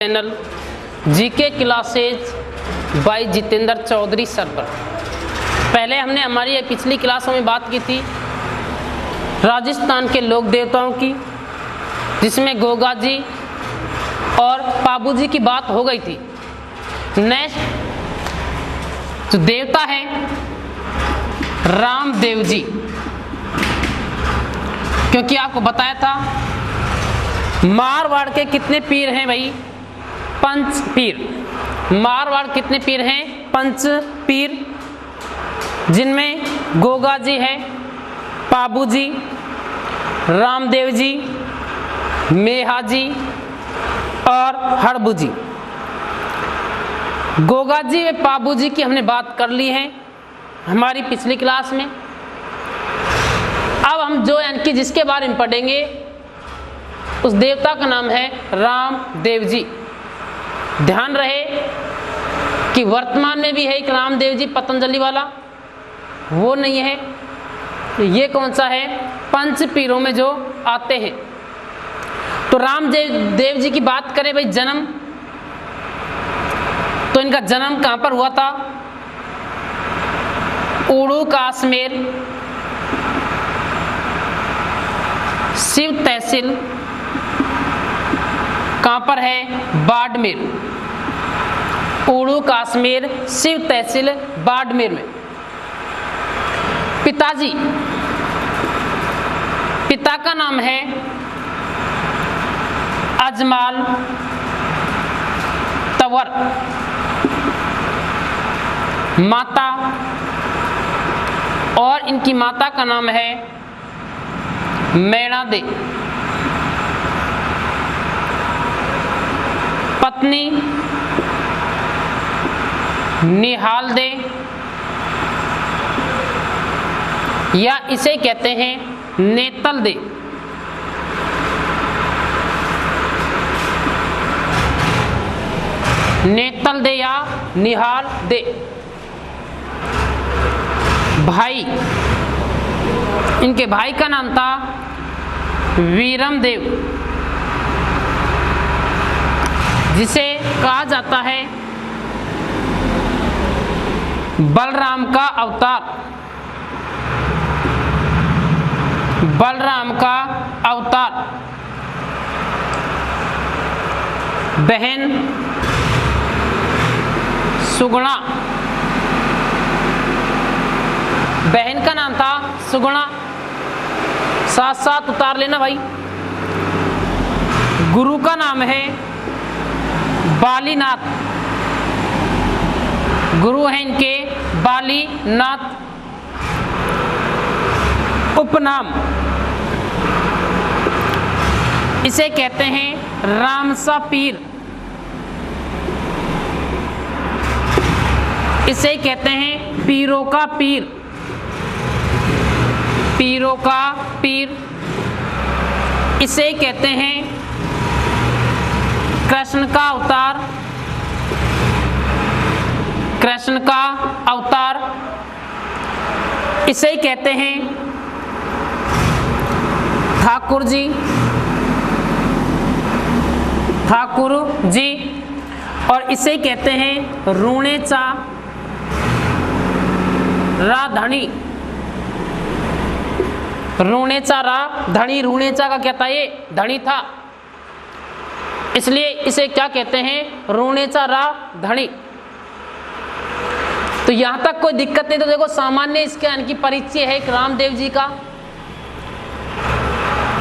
Channel GK classes by Jitendra Chaudhary sir पर। पहले हमने हमारी पिछली क्लासों में बात की थी राजस्थान के लोक देवताओं की, जिसमें गोगा जी और पाबू जी की बात हो गई थी। नेक्स्ट जो देवता है रामदेव जी, क्योंकि आपको बताया था मारवाड़ के कितने पीर हैं भाई, 5 पीर। मारवाड़ कितने पीर हैं? 5 पीर, जिनमें गोगा जी है, पाबू जी, रामदेव जी, मेहा जी और हड़बू जी। गोगा जी व पाबू जी की हमने बात कर ली है हमारी पिछली क्लास में। अब हम जो यानी कि जिसके बारे में पढ़ेंगे उस देवता का नाम है रामदेव जी। ध्यान रहे कि वर्तमान में भी है एक रामदेव जी पतंजलि वाला, वो नहीं है। ये कौन सा है? 5 पीरों में जो आते हैं। तो रामदेव जी की बात करें भाई, जन्म तो इनका जन्म कहां पर हुआ था? उड़ू काश्मीर शिव तहसील, कहां पर है? बाड़मेर। उड़ू काश्मीर शिव तहसील बाड़मेर में। पिताजी, पिता का नाम है अजमाल तंवर। माता, और इनकी माता का नाम है मैणा दे। पत्नी निहाल दे, या इसे कहते हैं नेतल दे। नेतल दे या निहाल दे। भाई, इनके भाई का नाम था वीरम देव, जिसे कहा जाता है बलराम का अवतार। बलराम का अवतार। बहन सुगुणा, बहन का नाम था सुगुणा। साथ साथ उतार लेना भाई। गुरु का नाम है बालीनाथ। गुरु हैं इनके बालीनाथ। उपनाम, इसे कहते हैं रामसा पीर। इसे कहते हैं पीरों का पीर। पीरों का पीर। इसे कहते हैं कृष्ण का अवतार। कृष्ण का अवतार। इसे कहते हैं ठाकुर जी। ठाकुर जी। और इसे कहते हैं रूणेचा राधणी। रूणेचा राधणी। रूणेचा का क्या था? ये धनी था, इसलिए इसे क्या कहते हैं? रूणेचा राधणी। तो यहां तक कोई दिक्कत नहीं। तो देखो, सामान्य इसके इनकी परिचय है। एक रामदेव जी का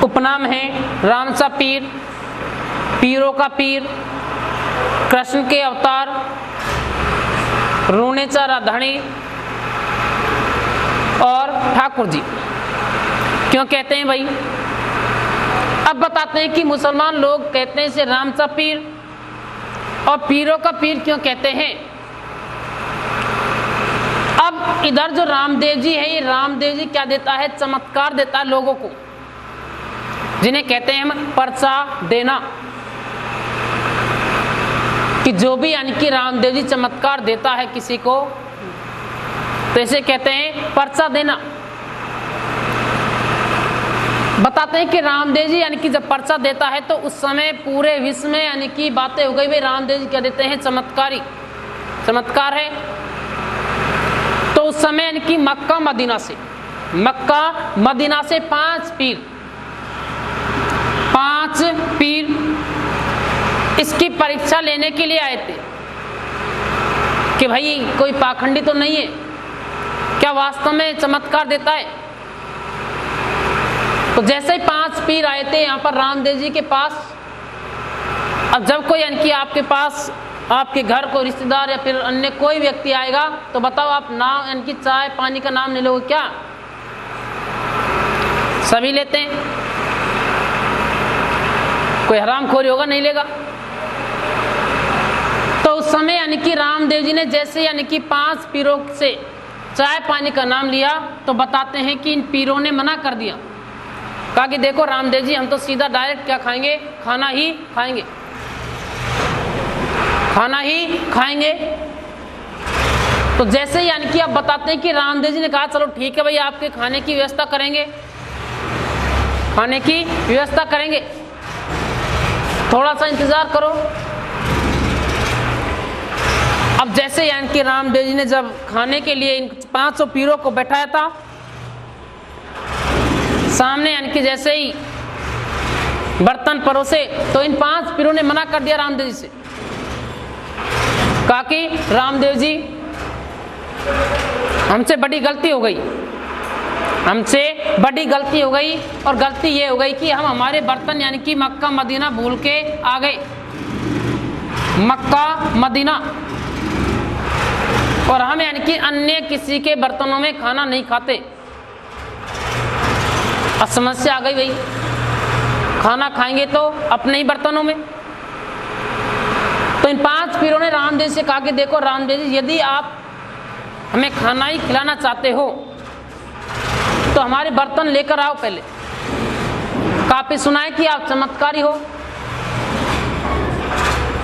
उपनाम है रामसा पीर, पीरों का पीर, कृष्ण के अवतार, रूणेचा राधणी और ठाकुर जी। क्यों कहते हैं भाई? अब बताते हैं कि मुसलमान लोग कहते हैं इसे रामसा पीर, और पीरों का पीर क्यों कहते हैं। अब इधर जो रामदेव जी है, ये रामदेव जी क्या देता है? चमत्कार देता है लोगों को, जिन्हें कहते हैं हम पर्चा देना। कि जो भी यानी कि रामदेव जी चमत्कार देता है किसी को, तो इसे कहते हैं पर्चा देना। बताते हैं कि रामदेव जी यानी कि जब पर्चा देता है तो उस समय पूरे विश्व में यानी कि बातें हो गई, भाई रामदेव जी क्या देते हैं, चमत्कारी चमत्कार है। तो उस समय यानी कि मक्का मदीना से 5 पीर इसकी परीक्षा लेने के लिए आए थे कि भाई कोई पाखंडी तो नहीं है, क्या वास्तव में चमत्कार देता है। तो जैसे ही 5 पीर आए थे यहाँ पर रामदेव जी के पास। अब जब कोई यानी कि आपके पास आपके घर को रिश्तेदार या फिर अन्य कोई व्यक्ति आएगा तो बताओ आप नाम यानी कि चाय पानी का नाम ले लोगे क्या? सभी लेते हैं, कोई हरामखोरी होगा नहीं लेगा। तो उस समय यानी कि रामदेव जी ने जैसे यानी कि 5 पीरों से चाय पानी का नाम लिया तो बताते हैं कि इन पीरों ने मना कर दिया, कहा कि देखो रामदेव जी हम तो सीधा डायरेक्ट क्या खाएंगे, खाना ही खाएंगे। तो जैसे यानी कि आप बताते हैं कि रामदेव जी ने कहा चलो ठीक है भाई आपके खाने की व्यवस्था करेंगे, थोड़ा सा इंतजार करो। अब जैसे यानी कि रामदेव जी ने जब खाने के लिए इन 500 पीरों को बैठाया था सामने, यानी कि जैसे ही बर्तन परोसे तो इन 5 पीरों ने मना कर दिया रामदेव जी से, कहा कि रामदेव जी हमसे बड़ी गलती हो गई और गलती ये हो गई कि हम हमारे बर्तन यानी कि मक्का मदीना भूल के आ गए, मक्का मदीना, और हम यानी कि अन्य किसी के बर्तनों में खाना नहीं खाते। अब समस्या आ गई भाई, खाना खाएंगे तो अपने ही बर्तनों में। तो इन 5 पीरों ने रामदेव से कहा कि देखो रामदेव जी यदि आप हमें खाना ही खिलाना चाहते हो तो हमारे बर्तन लेकर आओ पहले, काफी सुना है कि आप चमत्कारी हो।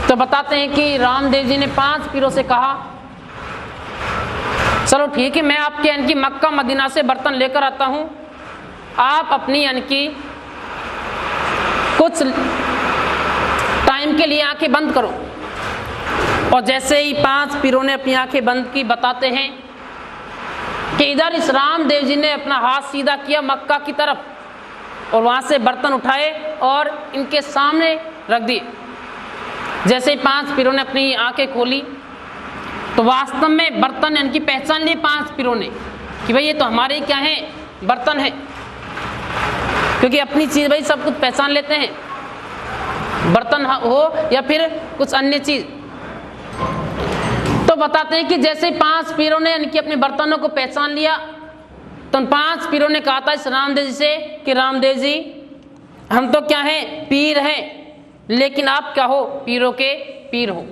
तो बताते हैं कि रामदेव जी ने 5 पीरों से कहा चलो ठीक है मैं आपके यानी कि मक्का मदीना से बर्तन लेकर आता हूं, आप अपनी यानी कि कुछ टाइम के लिए आंखें बंद करो। और जैसे ही 5 पीरों ने अपनी आंखें बंद की, बताते हैं कि इधर इस रामदेव जी ने अपना हाथ सीधा किया मक्का की तरफ और वहां से बर्तन उठाए और इनके सामने रख दिए। जैसे ही 5 पीरों ने अपनी आंखें खोली तो वास्तव में बर्तन इनकी पहचान लिए 5 पीरों ने कि भाई ये तो हमारे क्या है, बर्तन है, क्योंकि अपनी चीज भाई सब कुछ पहचान लेते हैं, बर्तन हो या फिर कुछ अन्य चीज। तो बताते हैं कि जैसे 5 पीरों ने यानी कि अपने बर्तनों को पहचान लिया तो उन 5 पीरों ने कहा था इस रामदेव जी से कि रामदेव जी हम तो क्या हैं, पीर हैं, लेकिन आप क्या हो, पीरों के पीर हो।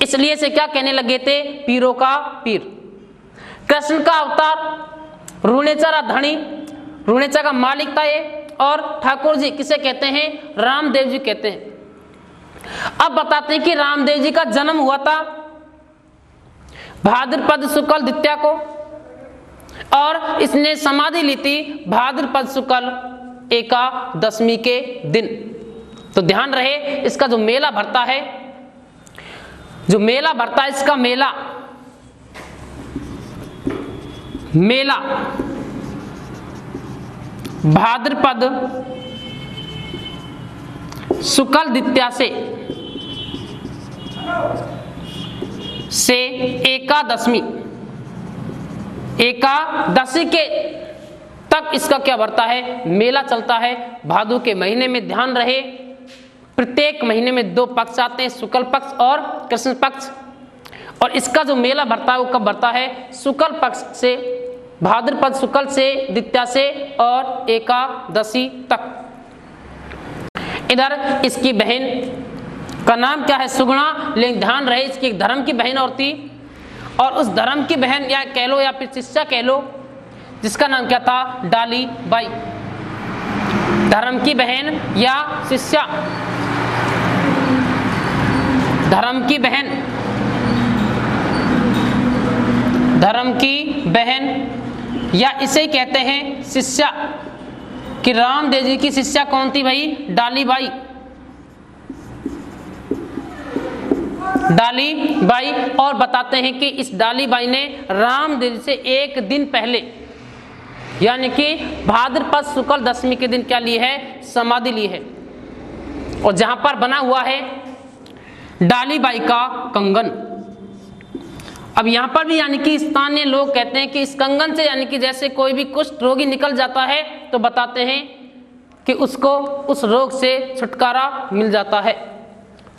इसलिए से क्या कहने लगे थे, पीरों का पीर। कृष्ण का अवतार, रूणेचर धनी, रूणेचर का मालिक था ये, और ठाकुर जी किसे कहते हैं, रामदेव जी कहते हैं। अब बताते हैं कि रामदेव जी का जन्म हुआ था भाद्रपद शुक्ल द्वितीया को और इसने समाधि ली थी भाद्रपद शुक्ल एकादशमी के दिन। तो ध्यान रहे इसका जो मेला भरता है, इसका मेला भाद्रपद शुक्ल द्वितीया से एकादशी के तक इसका क्या बढ़ता है, मेला चलता है भादो के महीने में। ध्यान रहे प्रत्येक महीने में 2 पक्ष आते हैं, शुक्ल पक्ष और कृष्ण पक्ष, और इसका जो मेला भरता है वो कब भरता है, शुक्ल पक्ष से, भाद्रपद शुक्ल से, द्वितीया से और एकादशी तक। इधर इसकी बहन का नाम क्या है, सुगुणा, लेकिन ध्यान रहे इसकी एक धर्म की बहन और थी, और उस धर्म की बहन या कह लो या फिर शिष्या कह लो, जिसका नाम क्या था, डाली बाई। धर्म की बहन या शिष्या, धर्म की बहन या इसे कहते हैं शिष्या, कि रामदेव जी की शिष्या कौन थी भाई? डाली बाई। डाली बाई। और बताते हैं कि इस डाली बाई ने रामदेव जी से एक दिन पहले यानी कि भाद्रपद शुक्ल दशमी के दिन क्या ली है? समाधि ली है। और जहां पर बना हुआ है डाली बाई का कंगन। अब यहां पर भी यानी कि स्थानीय लोग कहते हैं कि इस कंगन से यानी कि जैसे कोई भी कुष्ठ रोगी निकल जाता है तो बताते हैं कि उसको उस रोग से छुटकारा मिल जाता है।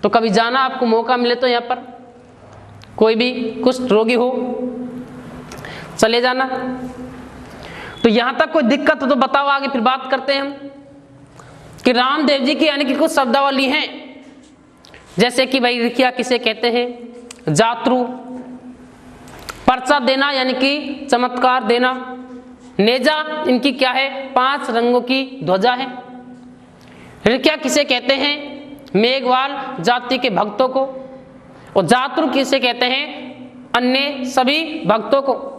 तो कभी जाना आपको मौका मिले तो यहाँ पर कोई भी कुष्ठ रोगी हो चले जाना। तो यहां तक कोई दिक्कत हो तो बताओ, आगे फिर बात करते हैं हम कि रामदेव जी की यानी कि कुछ शब्दावली हैं, जैसे कि भाई रिकिया किसे कहते हैं? जातरू। पर्चा देना यानी कि चमत्कार देना। नेजा इनकी क्या है? 5 रंगों की ध्वजा है। रिकिया किसे कहते हैं? मेघवाल जाति के भक्तों को। और जातरू किसे कहते हैं? अन्य सभी भक्तों को।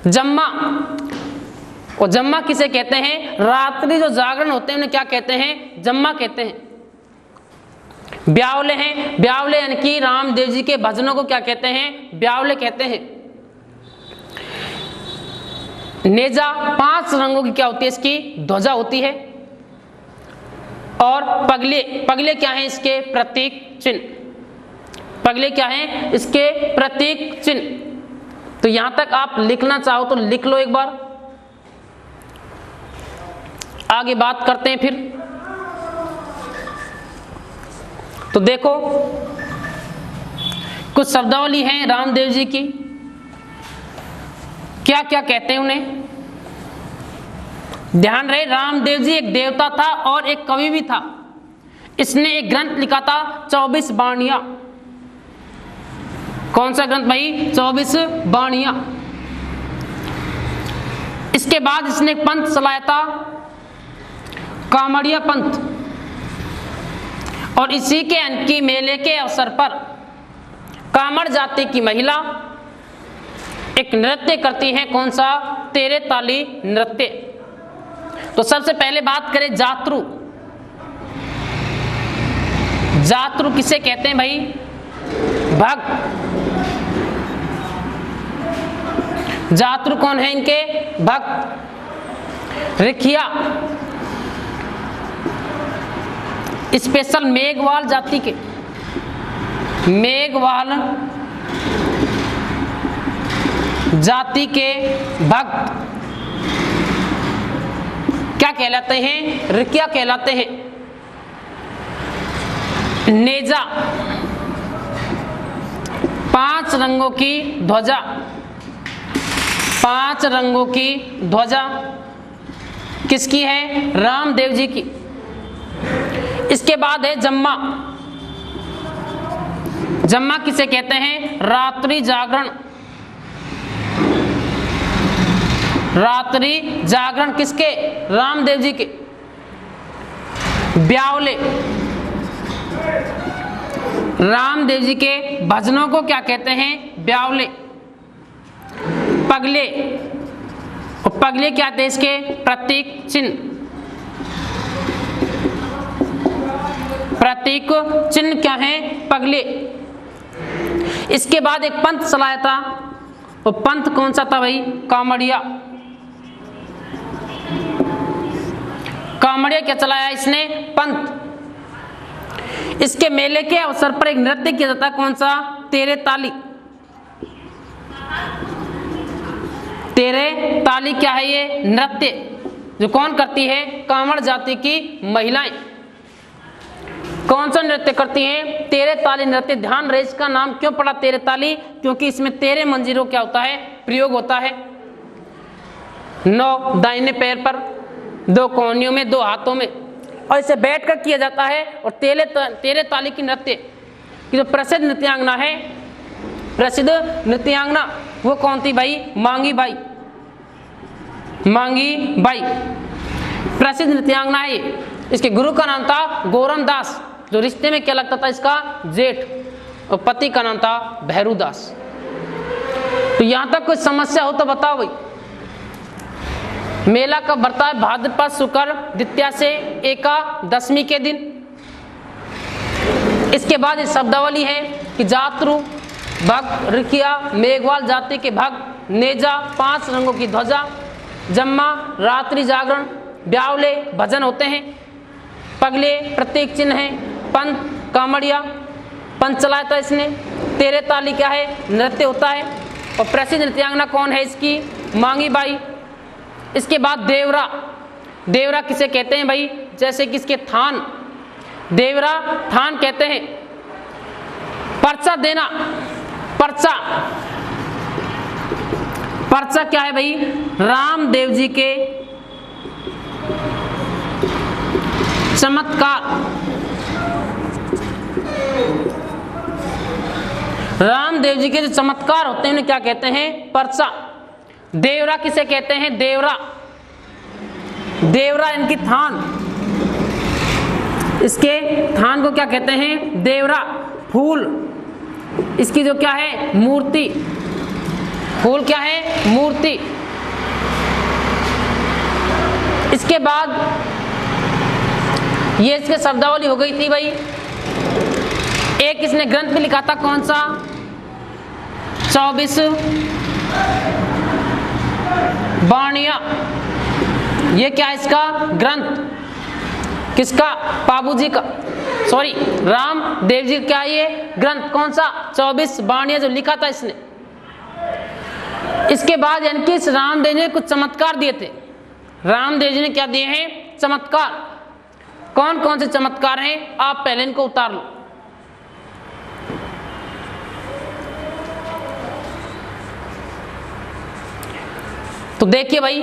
जम्मा, और जम्मा किसे कहते हैं? रात्रि जो जागरण होते हैं उन्हें क्या कहते हैं? जम्मा कहते हैं। ब्यावले हैं, ब्यावले यानी कि रामदेव जी के भजनों को क्या कहते हैं? ब्यावले कहते हैं। नेजा 5 रंगों की क्या होती है? इसकी ध्वजा होती है। और पगले, पगले क्या है? इसके प्रतीक चिन्ह। पगले क्या है? इसके प्रतीक चिन्ह। तो यहां तक आप लिखना चाहो तो लिख लो एक बार, आगे बात करते हैं फिर। तो देखो कुछ शब्दावली हैं रामदेव जी की, क्या क्या कहते हैं उन्हें। ध्यान रहे, रामदेव जी एक देवता था और एक कवि भी था। इसने एक ग्रंथ लिखा था 24 बाणियां। कौन सा ग्रंथ भाई? 24 बाणियां। इसके बाद इसने एक पंथ चलाया था, कामड़िया पंथ। और इसी के अनकी मेले के अवसर पर कामड़ जाति की महिला एक नृत्य करती है। कौन सा? तेरे ताली नृत्य। तो सबसे पहले बात करें जातरू। जातरू किसे कहते हैं भाई? भक्त। जातरू कौन है? इनके भक्त। रिखिया स्पेशल मेघवाल जाति के, मेघवाल जाति के भक्त क्या कहलाते हैं? रिकिया कहलाते हैं। नेजा 5 रंगों की ध्वजा। 5 रंगों की ध्वजा किसकी है? रामदेव जी की। इसके बाद है जम्मा। जम्मा किसे कहते हैं? रात्रि जागरण। रात्रि जागरण किसके? रामदेव जी के। ब्यावले रामदेव जी के भजनों को क्या कहते हैं? ब्यावले। पगले, और पगले क्या थे? इसके प्रतीक चिन्ह। प्रतीक चिन्ह क्या है? पगले। इसके बाद एक पंथ चलाया था, वो पंथ कौन सा था भाई? कामड़िया। कामड़िया क्या चलाया इसने? पंथ। इसके मेले के अवसर पर एक नृत्य किया जाता है। कौन सा? तेरे ताली। तेरे ताली क्या है? ये नृत्य जो कौन करती है? कामड़ जाति की महिलाएं। कौन सा नृत्य करती हैं? तेरे ताली नृत्य। ध्यान रहे, इसका नाम क्यों पड़ा तेरे ताली? क्योंकि इसमें तेरे मंजीरों क्या होता है? प्रयोग होता है। 9 दाहिने पैर पर, 2 कोहनियों में, 2 हाथों में, और इसे बैठकर किया जाता है। और तेरे ताली की नृत्य की जो प्रसिद्ध नृत्यांगना है, प्रसिद्ध नृत्यांगना वो कौन थी भाई? मांगी बाई। मांगी बाई प्रसिद्ध नृत्यांगना है। इसके गुरु का नाम था गोरन दास, जो रिश्ते में क्या लगता था? इसका जेठ। और पति का नाम था भैरू दास। तो यहां तक कोई समस्या हो तो बताओ भाई। मेला कब बढ़ता है? भाद्रपद शुक्ल द्वितीया से एकादशमी के दिन। इसके बाद ये शब्दावली है कि जात्रु, भग, रिकिया, मेघवाल जाति के भग, नेजा, 5 रंगों की ध्वजा, जम्मा, रात्रि जागरण, ब्यावले भजन होते हैं, पगले प्रतीक चिन्ह है, पंत कामड़िया, पंच चलाया था इसने, तेरे ताली क्या है? नृत्य होता है। और प्रसिद्ध नृत्यांगना कौन है इसकी? मांगी बाई। इसके बाद देवरा, देवरा किसे कहते हैं भाई? जैसे कि इसके थान, देवरा थान कहते हैं। पर्चा देना, पर्चा, पर्चा क्या है भाई? रामदेव जी के चमत्कार, रामदेव जी के जो चमत्कार होते हैं उन्हें क्या कहते हैं? पर्चा। देवरा किसे कहते हैं? देवरा, देवरा इनकी थान, इसके थान को क्या कहते हैं? देवरा। फूल, इसकी जो क्या है? मूर्ति, फूल क्या है? मूर्ति। इसके बाद ये इसके शब्दावली हो गई थी भाई। एक इसने ग्रंथ भी लिखा था, कौन सा? 24 वाणियां। ये क्या है इसका? ग्रंथ। किसका? बाबूजी का, सॉरी रामदेव जी। क्या ये ग्रंथ? कौन सा? 24 वाणियां जो लिखा था इसने। इसके बाद यानी कि रामदेव जी ने कुछ चमत्कार दिए थे। रामदेव जी ने क्या दिए हैं? चमत्कार। कौन कौन से चमत्कार हैं? आप पहले इनको उतार लो। तो देखिए भाई,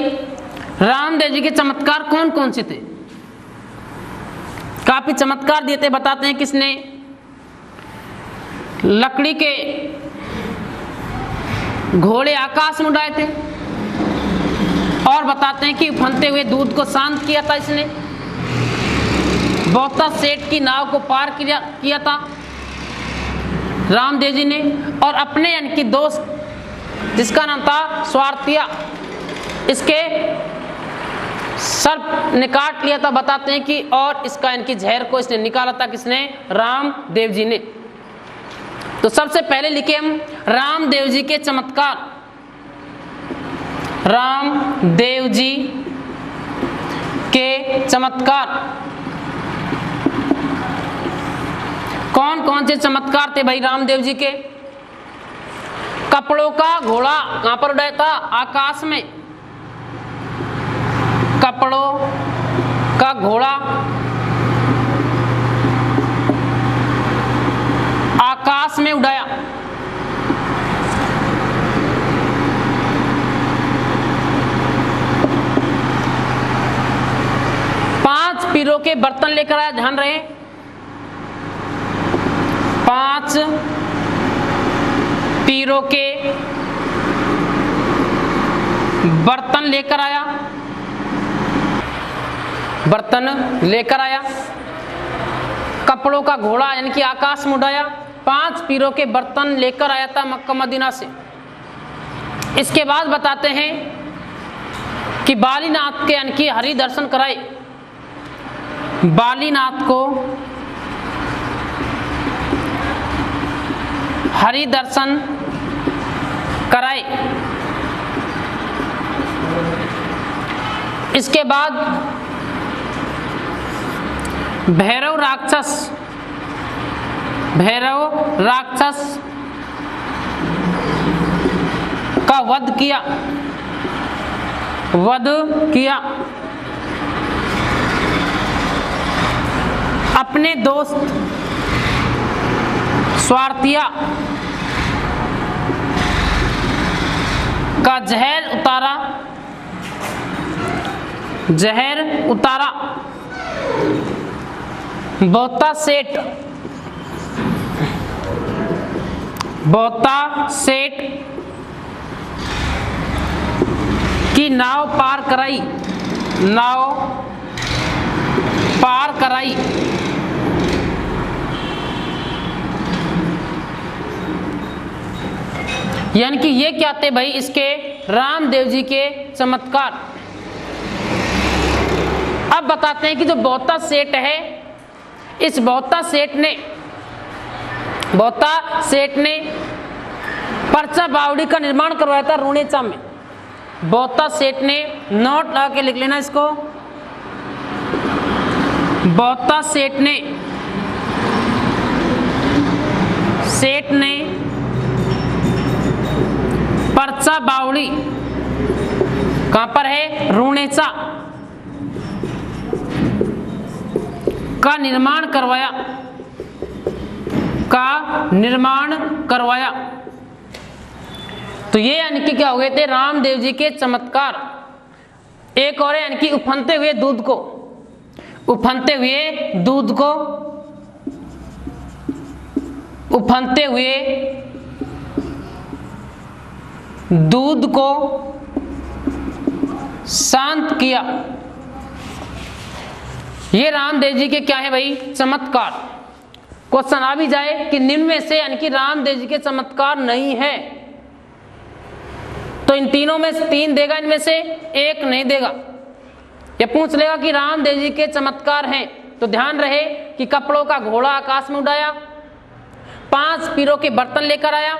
रामदेव जी के चमत्कार कौन कौन से थे? काफी चमत्कार दिए थे। बताते हैं किसने? लकड़ी के घोड़े आकाश में उड़ाए थे। और बताते हैं कि उफनते हुए दूध को शांत किया था इसने। बहुता सेठ की नाव को पार किया था रामदेव जी ने। और अपने यानी कि दोस्त जिसका नाम था स्वार्थिया, इसके सर्प ने काट लिया था। बताते हैं कि और इसका इनकी जहर को इसने निकाला था। किसने? रामदेव जी ने। तो सबसे पहले लिखे हम रामदेव जी के चमत्कार। रामदेव जी के चमत्कार कौन कौन से चमत्कार थे भाई रामदेव जी के? कपड़ों का घोड़ा कहां पर उड़ाया था? आकाश में। कपड़ों का घोड़ा आकाश में उड़ाया। पांच पीरों के बर्तन लेकर आया। ध्यान रहे, 5 पीरों के बर्तन लेकर आया। बर्तन लेकर आया। कपड़ों का घोड़ा यानी कि आकाश में उड़ाया। 5 पीरों के बर्तन लेकर आया था मक्का मदीना से। इसके बाद बताते हैं कि बालीनाथ के यानी कि हरि दर्शन कराए। बालीनाथ को हरि दर्शन कराए। इसके बाद भैरव राक्षस का वध किया। अपने दोस्त स्वार्थिया का जहर उतारा। बहुता सेठ की नाव पार कराई। यानी कि ये क्या थे भाई? इसके रामदेव जी के चमत्कार। अब बताते हैं कि जो बौद्धा सेठ है, इस बौद्धा सेठ ने पर्चा बावड़ी का निर्माण करवाया था रुणेचा में। बौद्धा सेठ ने, नोट लगा के लिख लेना इसको, बौद्धा सेठ ने पर्चा बावड़ी कहां पर है, रुणेचा का निर्माण करवाया। तो ये यानी कि क्या हो गए थे, रामदेव जी के चमत्कार। एक और है यानी कि उफनते हुए दूध को शांत किया। ये रामदेव जी के क्या है भाई, चमत्कार। क्वेश्चन आ भी जाए कि निम्न में से यानी कि रामदेव जी के चमत्कार नहीं है, तो इन तीनों में से 3 देगा, इनमें से 1 नहीं देगा। या पूछ लेगा कि रामदेव जी के चमत्कार हैं, तो ध्यान रहे कि कपड़ों का घोड़ा आकाश में उड़ाया, 5 पीरों के बर्तन लेकर आया,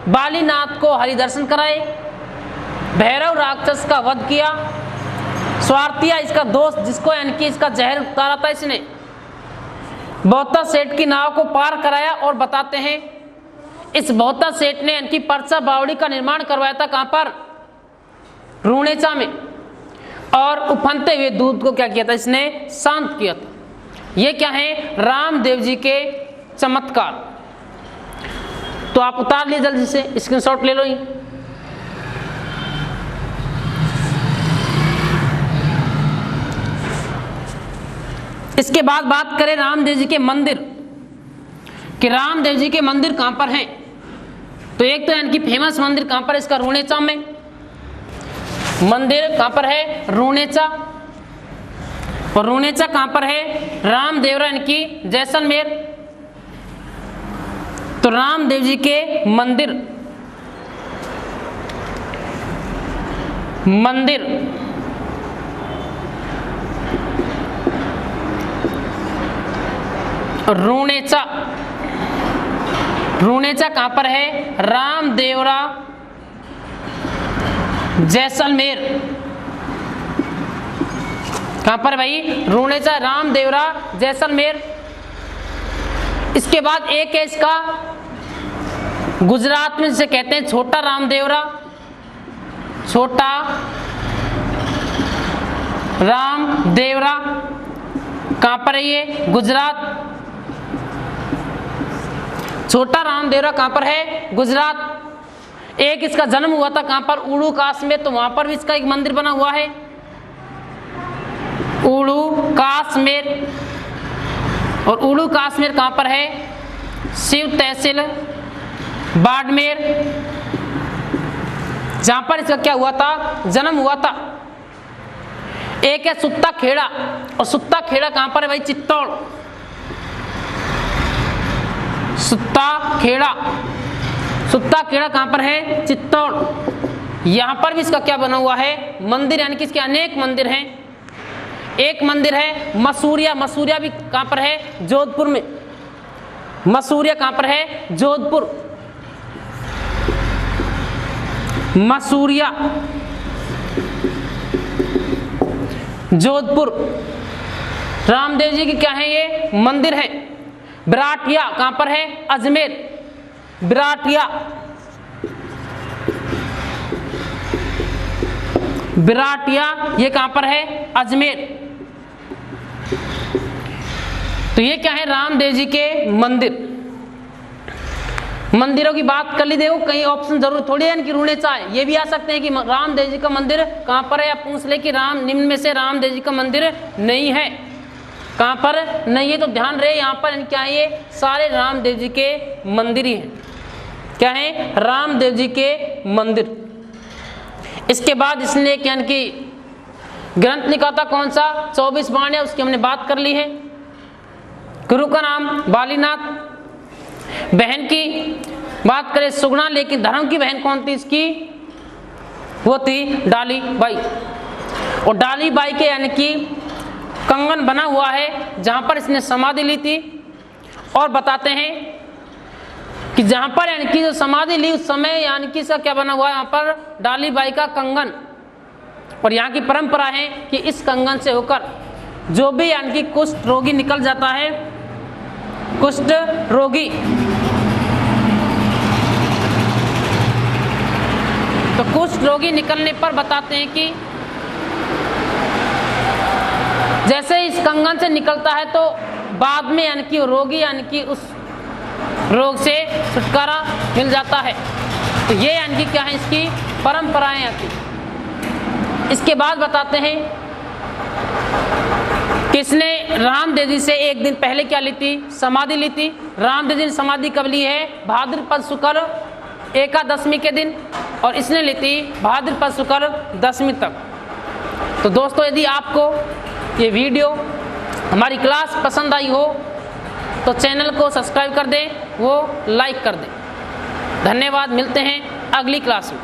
बालीनाथ को हरिदर्शन कराए, भैरव राक्षस का वध किया, स्वार्थिया इसका दोस्त जिसको यानी कि इसका जहर उतारा था इसने, बौद्धा सेठ की नाव को पार कराया। और बताते हैं इस बौद्धा सेठ ने यानी कि पर्चा बावड़ी का निर्माण करवाया था कहां पर, रुणेचा में। और उफनते हुए दूध को क्या किया था, इसने शांत किया था। ये क्या है, रामदेव जी के चमत्कार। तो आप उतार लिए जल्दी से, स्क्रीनशॉट ले लो ही। इसके बाद बात करें रामदेव जी के मंदिर, कि रामदेव जी के मंदिर कहां पर हैं। तो एक तो यानी कि फेमस मंदिर कहां पर, इसका रुणेचा में मंदिर कहां पर है, रुणेचा। और रुणेचा कहां पर है, रामदेवरा यानी कि जैसलमेर। तो रामदेव जी के मंदिर रुणेचा कहां पर है, रामदेवरा जैसलमेर। कहां पर भाई, रुणेचा रामदेवरा जैसलमेर। इसके बाद एक है इसका गुजरात में जिसे कहते हैं छोटा रामदेवरा, छोटा रामदेवरा। कहां पर है ये, गुजरात। छोटा रामदेवरा कहां पर है, गुजरात। एक इसका जन्म हुआ था कहां पर, उड़ू काश में, तो वहां पर भी इसका एक मंदिर बना हुआ है, उड़ू काश्मीर। और उड़ू काश्मीर कहां पर है, शिव तहसील बाड़मेर, जहां पर इसका क्या हुआ था, जन्म हुआ था। एक है सुत्ता खेड़ा, और सुत्ता खेड़ा कहां पर है भाई, चित्तौड़। सुत्ता खेड़ा कहां पर है, चित्तौड़। यहां पर भी इसका क्या बना हुआ है, मंदिर, यानी कि इसके अनेक मंदिर हैं। एक मंदिर है मसूरिया, मसूरिया भी कहां पर है, जोधपुर में। मसूरिया कहां पर है, जोधपुर। मसूरिया जोधपुर। रामदेव जी की क्या है, ये मंदिर है। बिराटिया कहां पर है, अजमेर। बिराटिया ये कहां पर है, अजमेर। तो ये क्या है, रामदेव जी के मंदिर। मंदिरों की बात कर ली, देखो कई ऑप्शन जरूर थोड़ी है कि रुणेचा है, ये भी आ सकते हैं कि रामदेव जी का मंदिर कहां पर है। या पूछ ले कि निम्न में से रामदेव जी का मंदिर नहीं है, कहां पर नहीं है। तो ध्यान रहे यहां पर क्या है, ये सारे रामदेव जी के मंदिर ही हैं। क्या है, रामदेव जी के मंदिर। इसके बाद इसने यानी कि ग्रंथ लिखा था कौन सा, 24 वाणियां, उसकी हमने बात कर ली है। गुरु का नाम बालीनाथ। बहन की बात करें सुगुणा, लेकिन धर्म की बहन कौन थी इसकी, वो थी डाली बाई। और डाली बाई के यानी कि कंगन बना हुआ है जहां पर इसने समाधि ली थी, और बताते हैं कि जहां पर यानी कि जो समाधि ली उस समय यानी कि इसका क्या बना हुआ है, यहाँ पर डाली बाई का कंगन। और यहाँ की परंपरा है कि इस कंगन से होकर जो भी यानी कि कुष्ठ रोगी निकल जाता है, कुष्ठ रोगी, तो कुष्ठ रोगी निकलने पर बताते हैं कि जैसे इस कंगन से निकलता है तो बाद में यानी कि रोगी यानी कि उस रोग से छुटकारा मिल जाता है। तो ये यानी कि क्या है, इसकी परंपराएं आती। इसके बाद बताते हैं कि इसने रामदेव से एक दिन पहले क्या ली थी, समाधि ली थी। रामदेव ने समाधि कब ली है, भाद्रपद शुक्ल एकादशमी के दिन, और इसने ली थी भाद्रपद शुक्ल दशमी तक। तो दोस्तों, यदि आपको ये वीडियो हमारी क्लास पसंद आई हो तो चैनल को सब्सक्राइब कर दें, वो लाइक कर दें। धन्यवाद, मिलते हैं अगली क्लास में।